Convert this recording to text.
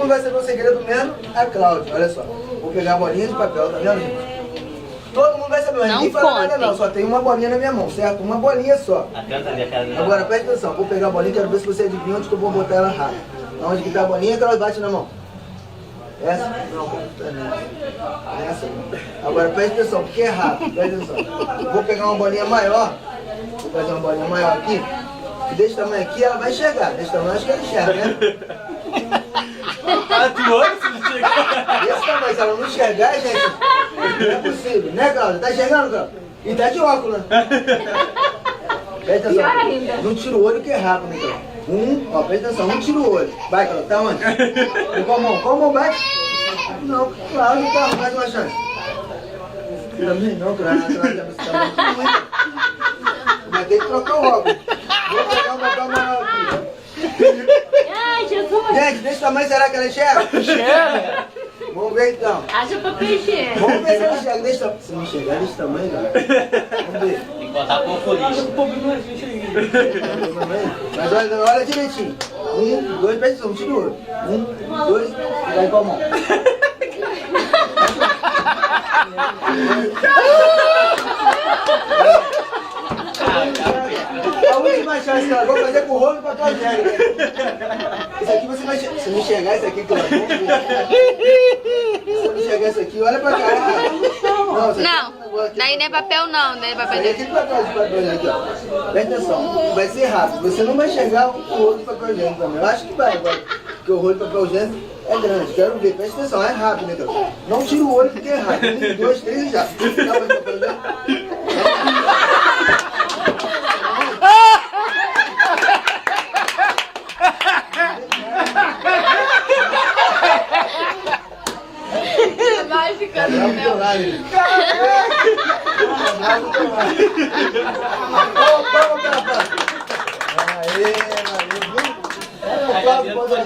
mundo vai saber o segredo mesmo, a Cláudia. Olha só. Vou pegar a bolinha de papel, tá vendo, gente? Todo mundo vai saber, mas ninguém fala nada não. Só tem uma bolinha na minha mão, certo? Uma bolinha só. Agora, presta atenção. Vou pegar a bolinha, quero ver se você adivinha onde que eu vou botar ela rápido. Onde que tá a bolinha que ela bate na mão? Essa? Não, tá nessa. Essa. Agora, presta atenção, porque é rápido. Presta atenção. Vou pegar uma bolinha maior. Vou fazer uma bolinha maior aqui. E desse tamanho aqui, ela vai enxergar. Desse tamanho, acho que ela enxerga, né? Atuando se enxergar. Esse tamanho, se ela não enxergar, gente, não é possível. Né, Cláudia? Tá enxergando, Cláudia? E tá de óculos, né? Presta atenção. Não tira o olho que é rápido, né, Cláudia? Ó, presta atenção, não tira o olho. Vai, Cláudia, tá onde? E qual mão? Qual mão vai? Não, Cláudia, tá, mais uma chance. Também não, Cláudia, tá muito. Vai ter que trocar o óculos. Vou pegar um papel maior aqui. Ai, Jesus! Gente, desse tamanho, será que ela enxerga? Enxerga. Vamos ver então. Haja papel higiênico. Vamos ver se ela enxerga desse tamanho. Se não enxergar desse tamanho, cara. Vamos ver. Tem que botar propoliste. Mas olha direitinho. 1, 2, presta atenção, tira o olho. 1, 2, e vai com a mão. A última chance, cara. Vou fazer com o rolo e papel higiênico. Isso aqui você vai enxergar. Se não enxergar isso aqui, claro. Se não enxergar isso aqui, olha pra cá. Não, daí não é papel não, né? Papel Aí aquele papel de papel higiênico aqui, ó. Presta atenção, vai ser rápido. Você não vai enxergar o rolo de papel higiênico também. Eu acho que vai agora. Porque o rolo de papel higiênico é grande. Quero ver, presta atenção, é rápido, né, cara? Não tira o olho porque é rápido. 1, 2, 3 e já. Dá pra papel higiênico? Vai ficando Vamos papel. lá, gente. Vamos lá. Aê, valeu.